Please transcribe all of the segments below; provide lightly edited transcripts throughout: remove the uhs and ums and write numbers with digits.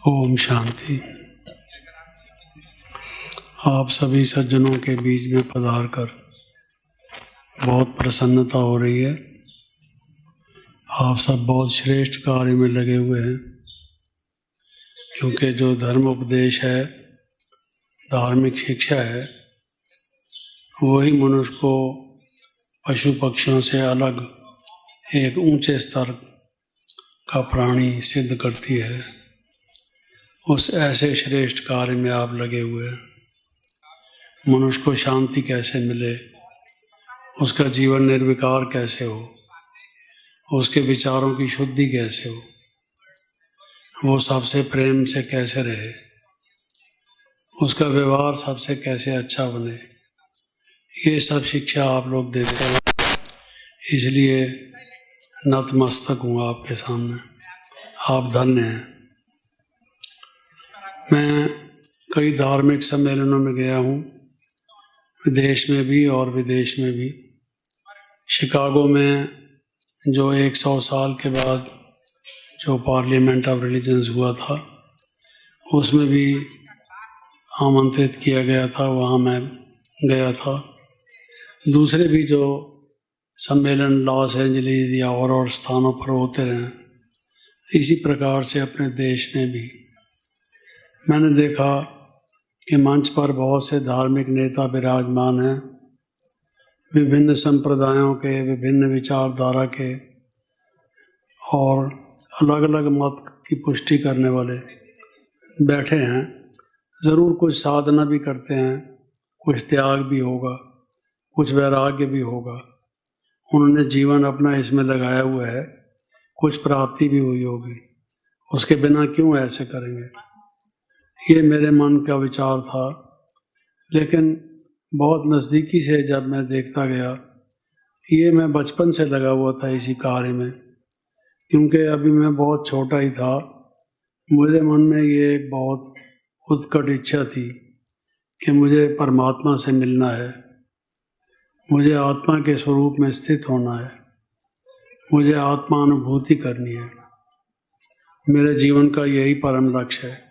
ओम शांति। आप सभी सज्जनों के बीच में पधार कर बहुत प्रसन्नता हो रही है। आप सब बहुत श्रेष्ठ कार्य में लगे हुए हैं, क्योंकि जो धर्म उपदेश है, धार्मिक शिक्षा है, वही मनुष्य को पशु पक्षियों से अलग एक ऊंचे स्तर का प्राणी सिद्ध करती है। उस ऐसे श्रेष्ठ कार्य में आप लगे हुए हैं। मनुष्य को शांति कैसे मिले, उसका जीवन निर्विकार कैसे हो, उसके विचारों की शुद्धि कैसे हो, वो सबसे प्रेम से कैसे रहे, उसका व्यवहार सबसे कैसे अच्छा बने, ये सब शिक्षा आप लोग देते हैं। इसलिए नतमस्तक हूँ आपके सामने। आप धन्य हैं। मैं कई धार्मिक सम्मेलनों में गया हूँ, विदेश में भी और विदेश में भी। शिकागो में जो 100 साल के बाद जो पार्लियामेंट ऑफ रिलीजन्स हुआ था, उसमें भी आमंत्रित किया गया था, वहाँ मैं गया था। दूसरे भी जो सम्मेलन लॉस एंजलिस या और स्थानों पर होते रहे, इसी प्रकार से अपने देश में भी मैंने देखा कि मंच पर बहुत से धार्मिक नेता विराजमान हैं, विभिन्न संप्रदायों के, विभिन्न विचारधारा के और अलग अलग मत की पुष्टि करने वाले बैठे हैं। ज़रूर कुछ साधना भी करते हैं, कुछ त्याग भी होगा, कुछ वैराग्य भी होगा। उन्होंने जीवन अपना इसमें लगाया हुआ है, कुछ प्राप्ति भी हुई होगी, उसके बिना क्यों ऐसे करेंगे। ये मेरे मन का विचार था, लेकिन बहुत नज़दीकी से जब मैं देखता गया, ये मैं बचपन से लगा हुआ था इसी कार्य में, क्योंकि अभी मैं बहुत छोटा ही था। मेरे मन में ये एक बहुत उत्कट इच्छा थी कि मुझे परमात्मा से मिलना है, मुझे आत्मा के स्वरूप में स्थित होना है, मुझे आत्मा अनुभूति करनी है। मेरे जीवन का यही परम लक्ष्य है।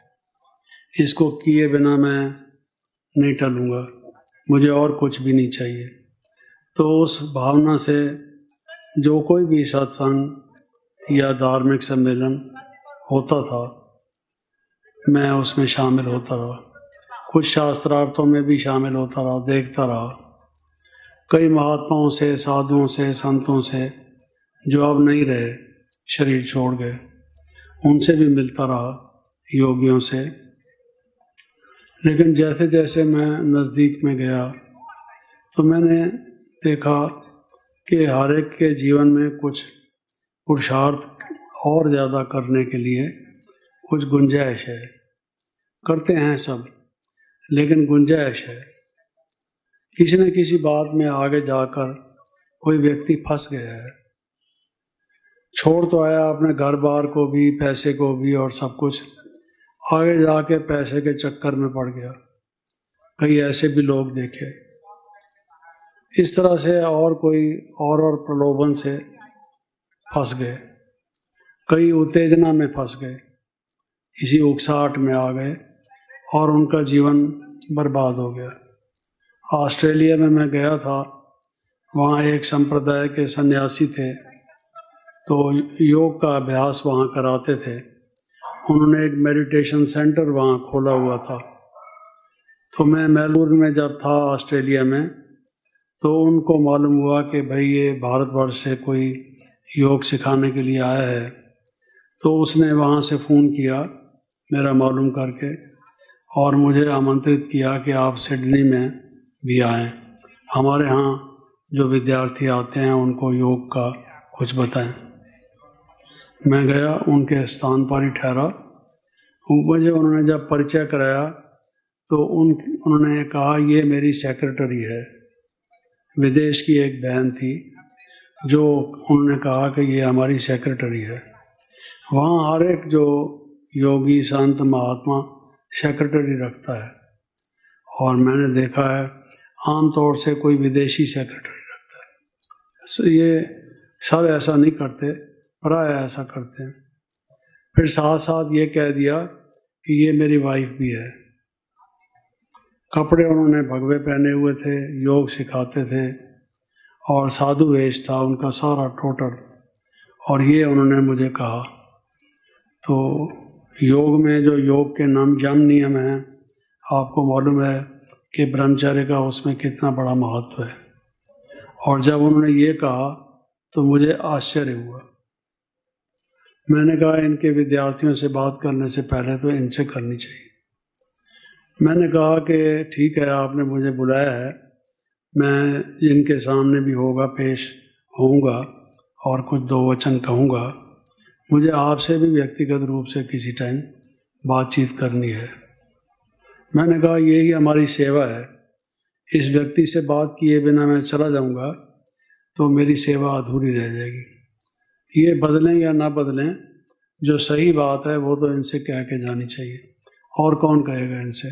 इसको किए बिना मैं नहीं टलूँगा, मुझे और कुछ भी नहीं चाहिए। तो उस भावना से जो कोई भी सत्संग या धार्मिक सम्मेलन होता था, मैं उसमें शामिल होता रहा। कुछ शास्त्रार्थों में भी शामिल होता रहा, देखता रहा। कई महात्माओं से, साधुओं से, संतों से जो अब नहीं रहे, शरीर छोड़ गए, उनसे भी मिलता रहा, योगियों से। लेकिन जैसे जैसे मैं नज़दीक में गया तो मैंने देखा कि हर एक के जीवन में कुछ पुरुषार्थ और ज़्यादा करने के लिए कुछ गुंजाइश है। करते हैं सब, लेकिन गुंजाइश है। किसी न किसी बात में आगे जाकर कोई व्यक्ति फंस गया है। छोड़ तो आया अपने घर बार को भी, पैसे को भी और सब कुछ, आगे जाके पैसे के चक्कर में पड़ गया। कई ऐसे भी लोग देखे। इस तरह से और कोई और प्रलोभन से फंस गए। कई उत्तेजना में फंस गए, इसी उकसाहट में आ गए और उनका जीवन बर्बाद हो गया। ऑस्ट्रेलिया में मैं गया था, वहाँ एक संप्रदाय के सन्यासी थे, तो योग का अभ्यास वहाँ कराते थे। उन्होंने एक मेडिटेशन सेंटर वहाँ खोला हुआ था। तो मैं मेलबोर्न में जब था ऑस्ट्रेलिया में, तो उनको मालूम हुआ कि भाई ये भारतवर्ष से कोई योग सिखाने के लिए आया है। तो उसने वहाँ से फ़ोन किया मेरा मालूम करके और मुझे आमंत्रित किया कि आप सिडनी में भी आएँ, हमारे यहाँ जो विद्यार्थी आते हैं उनको योग का कुछ बताएं। मैं गया, उनके स्थान पर ही ठहरा। मुझे उन्होंने जब परिचय कराया तो उन्होंने कहा ये मेरी सेक्रेटरी है। विदेश की एक बहन थी, जो उन्होंने कहा कि ये हमारी सेक्रेटरी है। वहाँ हर एक जो योगी संत महात्मा सेक्रेटरी रखता है, और मैंने देखा है आम तौर से कोई विदेशी सेक्रेटरी रखता है। ये सब ऐसा नहीं करते, प्राय ऐसा करते हैं। फिर साथ साथ ये कह दिया ये मेरी वाइफ भी है। कपड़े उन्होंने भगवे पहने हुए थे, योग सिखाते थे और साधु वेश था उनका सारा टोटल। और ये उन्होंने मुझे कहा। तो योग में जो योग के यम नियम हैं, आपको मालूम है कि ब्रह्मचर्य का उसमें कितना बड़ा महत्व है। और जब उन्होंने ये कहा तो मुझे आश्चर्य हुआ। मैंने कहा इनके विद्यार्थियों से बात करने से पहले तो इनसे करनी चाहिए। मैंने कहा कि ठीक है, आपने मुझे बुलाया है, मैं इनके सामने भी होगा पेश होऊंगा और कुछ दो वचन कहूँगा। मुझे आपसे भी व्यक्तिगत रूप से किसी टाइम बातचीत करनी है। मैंने कहा यही हमारी सेवा है। इस व्यक्ति से बात किए बिना मैं चला जाऊंगा तो मेरी सेवा अधूरी रह जाएगी। ये बदलें या ना बदलें, जो सही बात है वो तो इनसे कह के जानी चाहिए। और कौन कहेगा इनसे?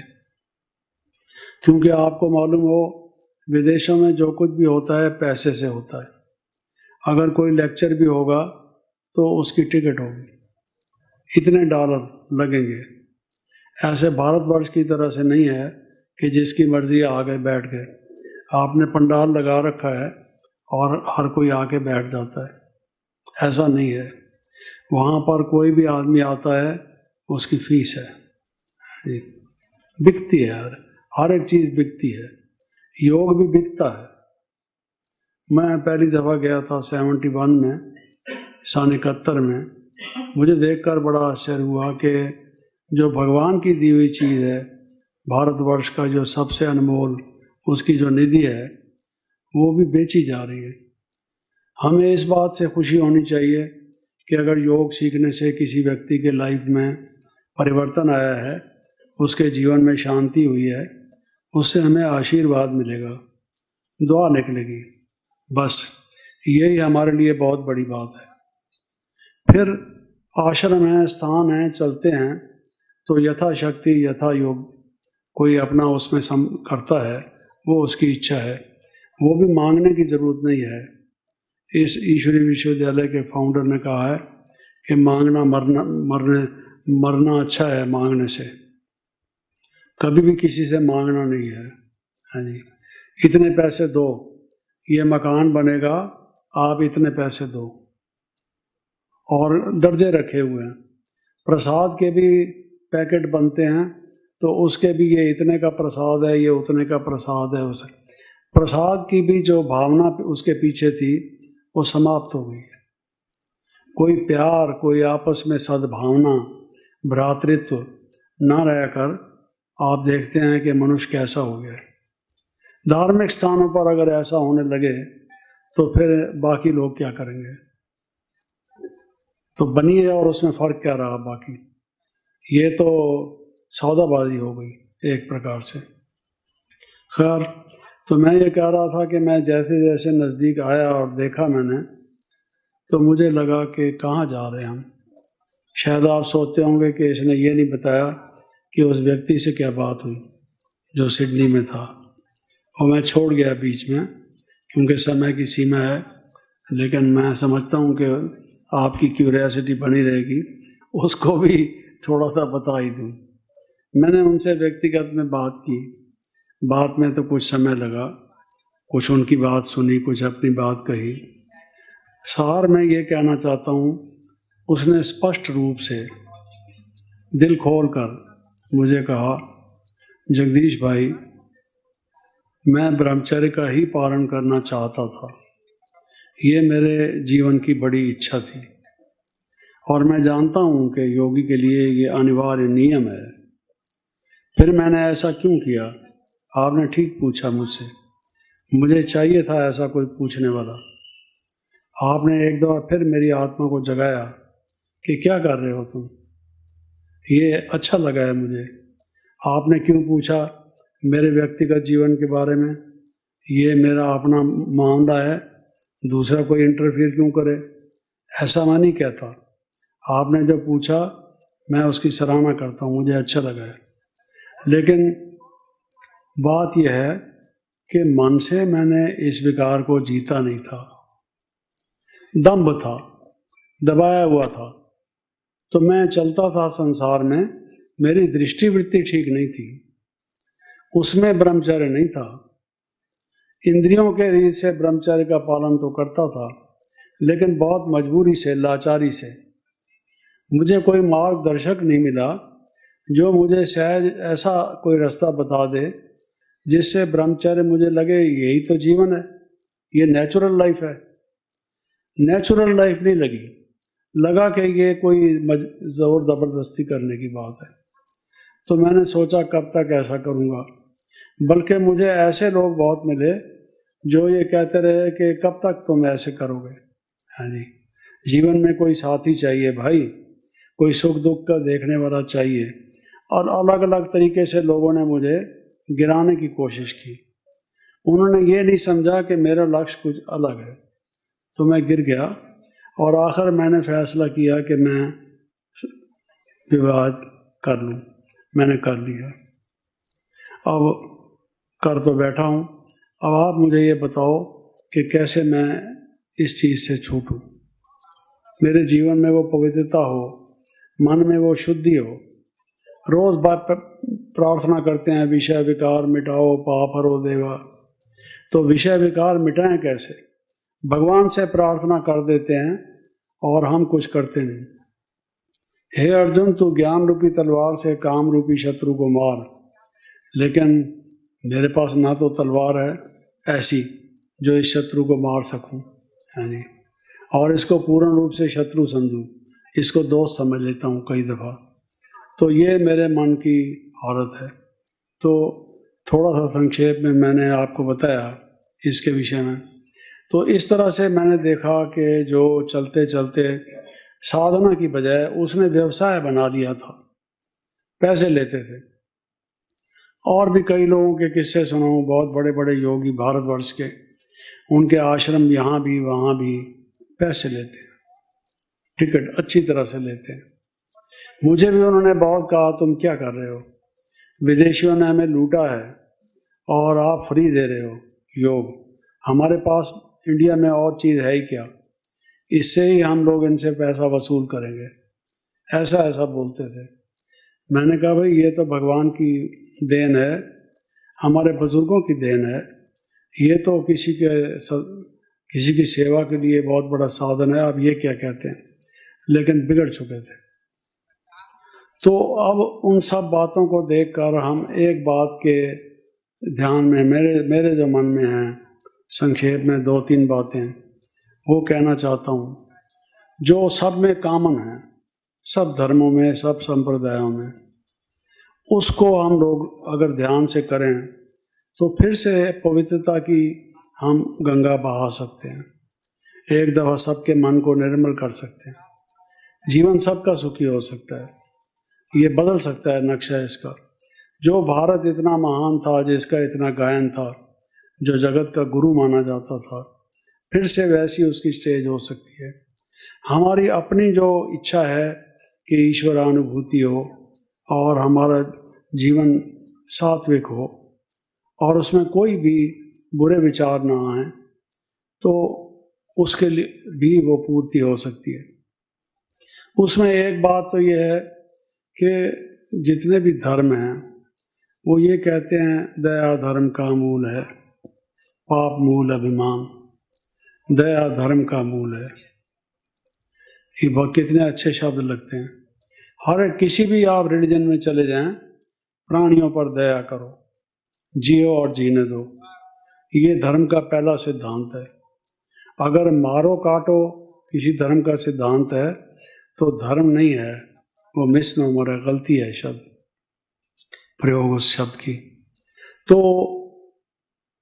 क्योंकि आपको मालूम हो विदेशों में जो कुछ भी होता है पैसे से होता है। अगर कोई लेक्चर भी होगा तो उसकी टिकट होगी, इतने डॉलर लगेंगे। ऐसे भारतवर्ष की तरह से नहीं है कि जिसकी मर्जी आ गए बैठ गए। आपने पंडाल लगा रखा है और हर कोई आके बैठ जाता है, ऐसा नहीं है। वहाँ पर कोई भी आदमी आता है, उसकी फीस है, बिकती है। हर एक चीज़ बिकती है। योग भी बिकता है। मैं पहली दफ़ा गया था 71 में, सन 71 में। मुझे देखकर बड़ा आश्चर्य हुआ कि जो भगवान की दी हुई चीज़ है, भारतवर्ष का जो सबसे अनमोल उसकी जो निधि है, वो भी बेची जा रही है। हमें इस बात से खुशी होनी चाहिए कि अगर योग सीखने से किसी व्यक्ति के लाइफ में परिवर्तन आया है, उसके जीवन में शांति हुई है, उससे हमें आशीर्वाद मिलेगा, दुआ निकलेगी। बस यही हमारे लिए बहुत बड़ी बात है। फिर आश्रम है, स्थान है, चलते हैं तो यथाशक्ति यथा योग कोई अपना उसमें करता है, वो उसकी इच्छा है। वो भी मांगने की ज़रूरत नहीं है। इस ईश्वरीय विश्वविद्यालय के फाउंडर ने कहा है कि मांगना मरना अच्छा है मांगने से। कभी भी किसी से मांगना नहीं है। हाँ जी, इतने पैसे दो, ये मकान बनेगा, आप इतने पैसे दो। और दर्जे रखे हुए हैं। प्रसाद के भी पैकेट बनते हैं तो उसके भी ये इतने का प्रसाद है, ये उतने का प्रसाद है। उस प्रसाद की भी जो भावना उसके पीछे थी वो समाप्त हो गई है। कोई प्यार, कोई आपस में सद्भावना, भ्रातृत्व ना रहकर आप देखते हैं कि मनुष्य कैसा हो गया है। धार्मिक स्थानों पर अगर ऐसा होने लगे तो फिर बाकी लोग क्या करेंगे? तो बनिए, और उसमें फ़र्क क्या रहा बाकी? ये तो सौदाबाजी हो गई एक प्रकार से। खैर, तो मैं ये कह रहा था कि मैं जैसे जैसे नज़दीक आया और देखा मैंने, तो मुझे लगा कि कहाँ जा रहे हैं हम। शायद आप सोचते होंगे कि इसने ये नहीं बताया कि उस व्यक्ति से क्या बात हुई जो सिडनी में था, और मैं छोड़ गया बीच में क्योंकि समय की सीमा है। लेकिन मैं समझता हूँ कि आपकी क्यूरियोसिटी बनी रहेगी, उसको भी थोड़ा सा बता ही दूँ। मैंने उनसे व्यक्तिगत में बात की। बात में तो कुछ समय लगा, कुछ उनकी बात सुनी, कुछ अपनी बात कही। सार मैं ये कहना चाहता हूँ, उसने स्पष्ट रूप से दिल खोल कर मुझे कहा, जगदीश भाई, मैं ब्रह्मचर्य का ही पालन करना चाहता था। ये मेरे जीवन की बड़ी इच्छा थी और मैं जानता हूँ कि योगी के लिए ये अनिवार्य नियम है। फिर मैंने ऐसा क्यों किया? आपने ठीक पूछा मुझसे। मुझे चाहिए था ऐसा कोई पूछने वाला। आपने एक दफ़ा फिर मेरी आत्मा को जगाया कि क्या कर रहे हो तुम। ये अच्छा लगा है मुझे। आपने क्यों पूछा मेरे व्यक्तिगत जीवन के बारे में? ये मेरा अपना मामला है, दूसरा कोई इंटरफियर क्यों करे? ऐसा मैं नहीं कहता। आपने जो पूछा मैं उसकी सराहना करता हूँ, मुझे अच्छा लगा है। लेकिन बात यह है कि मन से मैंने इस विकार को जीता नहीं था। दंभ था, दबाया हुआ था। तो मैं चलता था संसार में, मेरी दृष्टिवृत्ति ठीक नहीं थी, उसमें ब्रह्मचर्य नहीं था। इंद्रियों के रीत से ब्रह्मचर्य का पालन तो करता था, लेकिन बहुत मजबूरी से, लाचारी से। मुझे कोई मार्गदर्शक नहीं मिला जो मुझे शायद ऐसा कोई रास्ता बता दे जिससे ब्रह्मचर्य मुझे लगे यही तो जीवन है, ये नेचुरल लाइफ है। नेचुरल लाइफ नहीं लगी, लगा कि ये कोई ज़ोर ज़बरदस्ती करने की बात है। तो मैंने सोचा कब तक ऐसा करूँगा, बल्कि मुझे ऐसे लोग बहुत मिले जो ये कहते रहे कि कब तक तुम ऐसे करोगे। हाँ जी, जीवन में कोई साथी चाहिए भाई, कोई सुख दुख का देखने वाला चाहिए। और अलग अलग तरीके से लोगों ने मुझे गिराने की कोशिश की। उन्होंने ये नहीं समझा कि मेरा लक्ष्य कुछ अलग है। तो मैं गिर गया और आखिर मैंने फैसला किया कि मैं विवाह कर लूँ। मैंने कर लिया, अब कर तो बैठा हूँ। अब आप मुझे ये बताओ कि कैसे मैं इस चीज़ से छूटूँ, मेरे जीवन में वो पवित्रता हो, मन में वो शुद्धि हो। रोज़ बात प्रार्थना करते हैं, विषय विकार मिटाओ पाप हरो देवा। तो विषय विकार मिटाएं कैसे? भगवान से प्रार्थना कर देते हैं और हम कुछ करते नहीं। हे अर्जुन, तू ज्ञान रूपी तलवार से काम रूपी शत्रु को मार, लेकिन मेरे पास ना तो तलवार है ऐसी जो इस शत्रु को मार सकूं, है नहीं, और इसको पूर्ण रूप से शत्रु समझूं, इसको दोस्त समझ लेता हूं कई दफ़ा। तो ये मेरे मन की हालत है। तो थोड़ा सा संक्षेप में मैंने आपको बताया इसके विषय में। तो इस तरह से मैंने देखा कि जो चलते चलते साधना की बजाय उसने व्यवसाय बना लिया था, पैसे लेते थे। और भी कई लोगों के किस्से सुनाऊं, बहुत बड़े बड़े योगी भारतवर्ष के, उनके आश्रम यहाँ भी वहाँ भी पैसे लेते हैं, टिकट अच्छी तरह से लेते हैं। मुझे भी उन्होंने बहुत कहा तुम क्या कर रहे हो, विदेशियों ने हमें लूटा है और आप फ्री दे रहे हो योग, हमारे पास इंडिया में और चीज़ है ही क्या, इससे ही हम लोग इनसे पैसा वसूल करेंगे, ऐसा ऐसा बोलते थे। मैंने कहा भाई ये तो भगवान की देन है, हमारे बुजुर्गों की देन है, ये तो किसी की सेवा के लिए बहुत बड़ा साधन है, आप ये क्या कहते हैं। लेकिन बिगड़ चुके थे। तो अब उन सब बातों को देखकर हम एक बात के ध्यान में, मेरे जो मन में है, संक्षेप में 2-3 बातें वो कहना चाहता हूँ, जो सब में कॉमन है, सब धर्मों में, सब संप्रदायों में। उसको हम लोग अगर ध्यान से करें तो फिर से पवित्रता की हम गंगा बहा सकते हैं, एक दफ़ा सबके मन को निर्मल कर सकते हैं, जीवन सबका सुखी हो सकता है, ये बदल सकता है नक्शा इसका। जो भारत इतना महान था, जिसका इतना गायन था, जो जगत का गुरु माना जाता था, फिर से वैसी उसकी स्टेज हो सकती है। हमारी अपनी जो इच्छा है कि ईश्वरानुभूति हो और हमारा जीवन सात्विक हो और उसमें कोई भी बुरे विचार ना आए, तो उसके लिए भी वो पूर्ति हो सकती है। उसमें एक बात तो ये है कि जितने भी धर्म हैं वो ये कहते हैं दया धर्म का मूल है, पाप मूल अभिमान, दया धर्म का मूल है। ये बहुत कितने अच्छे शब्द लगते हैं। हर एक किसी भी आप रिलीजन में चले जाएं, प्राणियों पर दया करो, जियो और जीने दो, ये धर्म का पहला सिद्धांत है। अगर मारो काटो किसी धर्म का सिद्धांत है तो धर्म नहीं है, वो मिसनोमर है, गलती है शब्द प्रयोग उस शब्द की। तो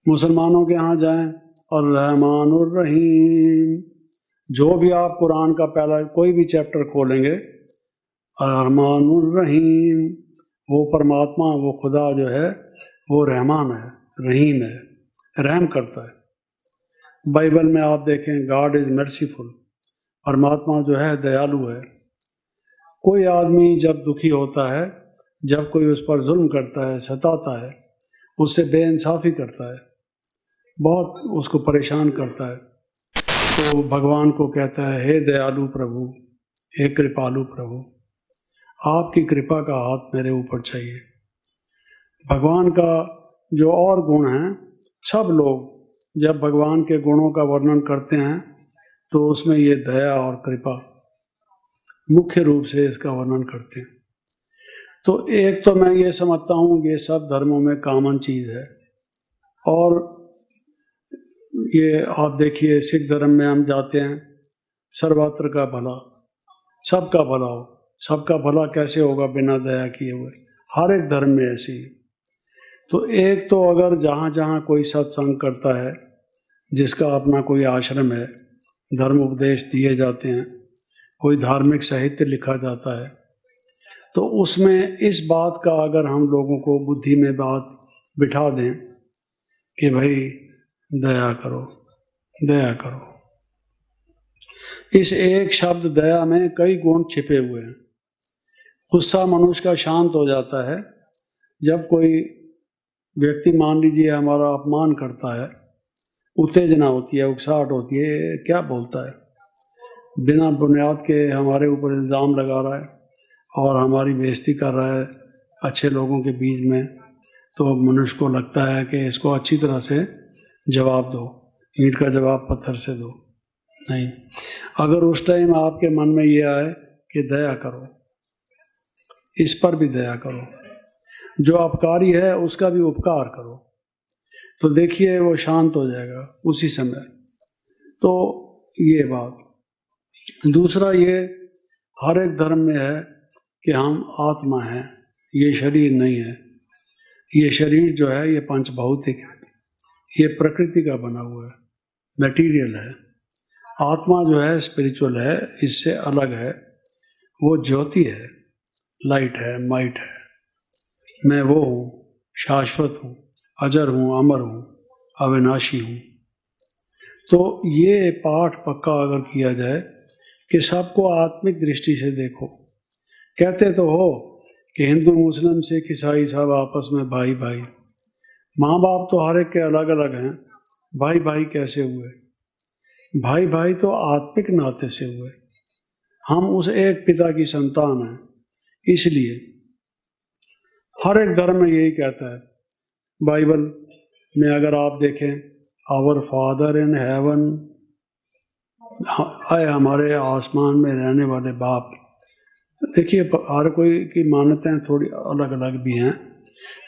मुसलमानों के यहाँ जाएं और रहमानुर रहीम, जो भी आप कुरान का पहला कोई भी चैप्टर खोलेंगे, रहमानुर रहीम, वो परमात्मा, वो खुदा जो है वो रहमान है, रहीम है, रहम करता है। बाइबल में आप देखें गॉड इज़ मर्सीफुल, परमात्मा जो है दयालु है। कोई आदमी जब दुखी होता है, जब कोई उस पर जुल्म करता है, सताता है, उससे बेइंसाफ़ी करता है, बहुत उसको परेशान करता है, तो भगवान को कहता है हे दयालु प्रभु, हे कृपालु प्रभु, आपकी कृपा का हाथ मेरे ऊपर चाहिए। भगवान का जो और गुण हैं, सब लोग जब भगवान के गुणों का वर्णन करते हैं तो उसमें ये दया और कृपा मुख्य रूप से इसका वर्णन करते हैं। तो एक तो मैं ये समझता हूँ कि ये सब धर्मों में कॉमन चीज़ है। और ये आप देखिए, सिख धर्म में हम जाते हैं, सर्वत्र का भला, सबका भला हो। सबका भला कैसे होगा बिना दया किए हुए? हर एक धर्म में ऐसी है। तो एक तो अगर जहाँ जहाँ कोई सत्संग करता है, जिसका अपना कोई आश्रम है, धर्म उपदेश दिए जाते हैं, कोई धार्मिक साहित्य लिखा जाता है, तो उसमें इस बात का अगर हम लोगों को बुद्धि में बात बिठा दें कि भाई दया करो, दया करो। इस एक शब्द दया में कई गुण छिपे हुए हैं। गुस्सा मनुष्य का शांत हो जाता है जब कोई व्यक्ति, मान लीजिए, हमारा अपमान करता है, उत्तेजना होती है, उकसाहट होती है, क्या बोलता है, बिना बुनियाद के हमारे ऊपर इल्ज़ाम लगा रहा है और हमारी बेइज्जती कर रहा है अच्छे लोगों के बीच में, तो मनुष्य को लगता है कि इसको अच्छी तरह से जवाब दो, ईंट का जवाब पत्थर से दो। नहीं, अगर उस टाइम आपके मन में ये आए कि दया करो, इस पर भी दया करो, जो अपकारी है उसका भी उपकार करो, तो देखिए वो शांत हो जाएगा उसी समय। तो ये बात। दूसरा, ये हर एक धर्म में है कि हम आत्मा हैं, ये शरीर नहीं है। ये शरीर जो है ये पंचभौतिक है, ये प्रकृति का बना हुआ है, मटेरियल है। आत्मा जो है स्पिरिचुअल है, इससे अलग है, वो ज्योति है, लाइट है, माइट है। मैं वो हूँ, शाश्वत हूँ, अजर हूँ, अमर हूँ, अविनाशी हूँ। तो ये पाठ पक्का अगर किया जाए कि सबको आत्मिक दृष्टि से देखो। कहते तो हो कि हिंदू, मुस्लिम, सिख, ईसाई सब आपस में भाई भाई। माँ बाप तो हर एक के अलग अलग हैं, भाई भाई कैसे हुए? भाई भाई तो आत्मिक नाते से हुए। हम उस एक पिता की संतान हैं। इसलिए हर एक धर्म में यही कहता है। बाइबल में अगर आप देखें, आवर फादर इन हेवन, आए हमारे आसमान में रहने वाले बाप। देखिए, हर कोई की मान्यताएं थोड़ी अलग अलग भी हैं,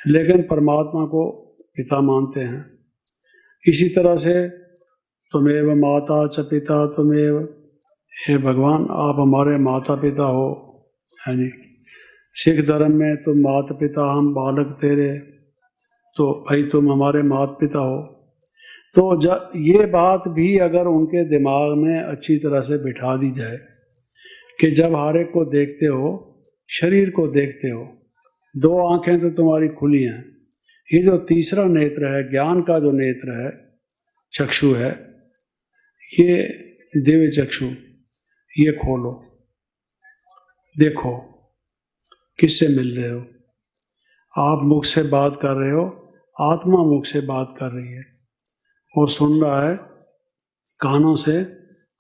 लेकिन परमात्मा को पिता मानते हैं। इसी तरह से तुमेव माता च पिता तुमेव, हे भगवान आप हमारे माता पिता हो, है जी। सिख धर्म में तुम माता पिता, हम बालक तेरे, तो भाई तुम हमारे माता पिता हो। तो जब ये बात भी अगर उनके दिमाग में अच्छी तरह से बिठा दी जाए कि जब हर एक को देखते हो, शरीर को देखते हो, दो आंखें तो तुम्हारी खुली हैं, ये जो तीसरा नेत्र है, ज्ञान का जो नेत्र है, चक्षु है, ये दिव्य चक्षु, ये खोलो, देखो किससे मिल रहे हो। आप मुख से बात कर रहे हो, आत्मा मुख से बात कर रही है, वो सुन रहा है कानों से,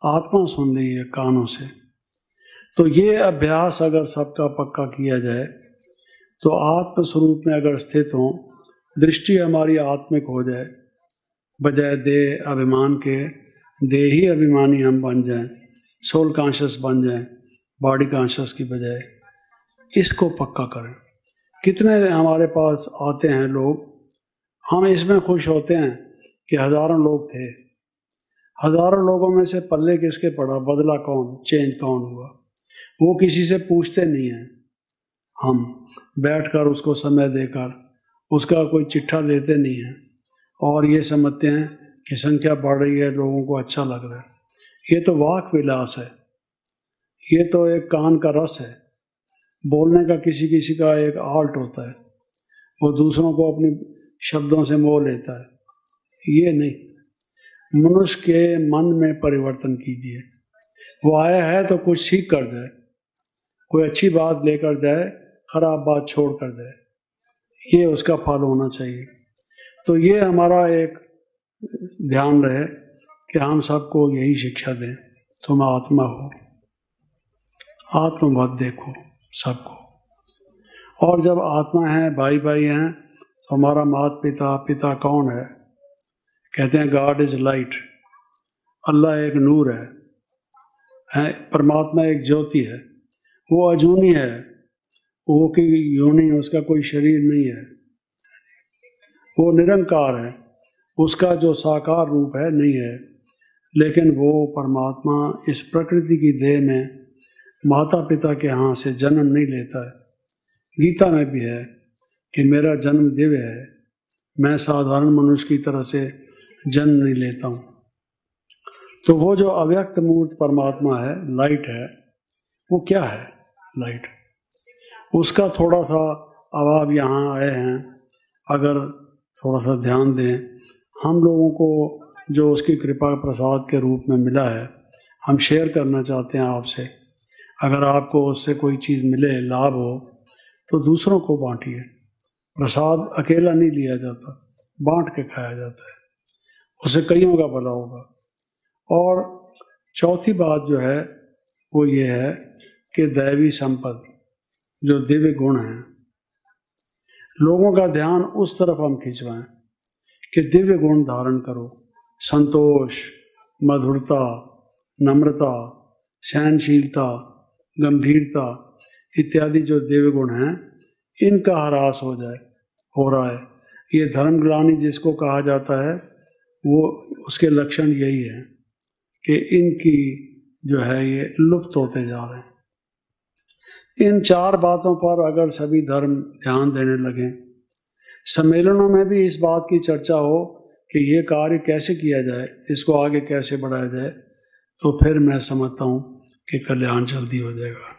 आत्मा सुन रही है कानों से। तो ये अभ्यास अगर सबका पक्का किया जाए तो आत्म स्वरूप में अगर स्थित हो, दृष्टि हमारी आत्मिक हो जाए, बजाय देह अभिमान के देही अभिमानी हम बन जाएं, सोल कॉन्शियस बन जाएं, बॉडी कॉन्शियस की बजाय, इसको पक्का करें। कितने हमारे पास आते हैं लोग, हम इसमें खुश होते हैं कि हज़ारों लोग थे, हज़ारों लोगों में से पल्ले किसके पड़ा, बदला कौन, चेंज कौन हुआ, वो किसी से पूछते नहीं हैं। हम बैठकर उसको समय देकर उसका कोई चिट्ठा लेते नहीं हैं और ये समझते हैं कि संख्या बढ़ रही है, लोगों को अच्छा लग रहा है। ये तो वाक विलास है, ये तो एक कान का रस है। बोलने का किसी किसी का एक आर्ट होता है, वो दूसरों को अपनी शब्दों से मोह लेता है। ये नहीं, मनुष्य के मन में परिवर्तन कीजिए। वो आया है तो कुछ सीख कर जाए, कोई अच्छी बात लेकर जाए, खराब बात छोड़ कर जाए, ये उसका फल होना चाहिए। तो ये हमारा एक ध्यान रहे कि हम सबको यही शिक्षा दें, तुम आत्मा हो, आत्मवत देखो। सबको। और जब आत्मा है, भाई भाई हैं, तो हमारा माता पिता पिता कौन है? कहते हैं गॉड इज लाइट, अल्लाह एक नूर है, परमात्मा एक ज्योति है, वो अजूनी है, वो की योनि, उसका कोई शरीर नहीं है, वो निरंकार है, उसका जो साकार रूप है नहीं है, लेकिन वो परमात्मा इस प्रकृति की देह में माता पिता के यहाँ से जन्म नहीं लेता है। गीता में भी है कि मेरा जन्म दिव्य है, मैं साधारण मनुष्य की तरह से जन्म नहीं लेता हूँ। तो वो जो अव्यक्त मूर्त परमात्मा है, लाइट है, वो क्या है? लाइट, उसका थोड़ा सा अब यहाँ आए हैं, अगर थोड़ा सा ध्यान दें, हम लोगों को जो उसकी कृपा प्रसाद के रूप में मिला है, हम शेयर करना चाहते हैं आपसे। अगर आपको उससे कोई चीज़ मिले, लाभ हो, तो दूसरों को बांटिए। प्रसाद अकेला नहीं लिया जाता, बांट के खाया जाता है, उससे कईयों का भला होगा। और चौथी बात जो है वो ये है कि दैवी संपत्ति, जो दिव्य गुण हैं, लोगों का ध्यान उस तरफ हम खिंचवाएं कि दिव्य गुण धारण करो। संतोष, मधुरता, नम्रता, सहनशीलता, गंभीरता इत्यादि जो दिव्य गुण हैं, इनका ह्रास हो रहा है। ये धर्मग्लानि जिसको कहा जाता है, वो उसके लक्षण यही है कि इनकी जो है ये लुप्त होते जा रहे हैं। इन चार बातों पर अगर सभी धर्म ध्यान देने लगें, सम्मेलनों में भी इस बात की चर्चा हो कि ये कार्य कैसे किया जाए, इसको आगे कैसे बढ़ाया जाए, तो फिर मैं समझता हूँ कि कल्याण जल्दी हो जाएगा।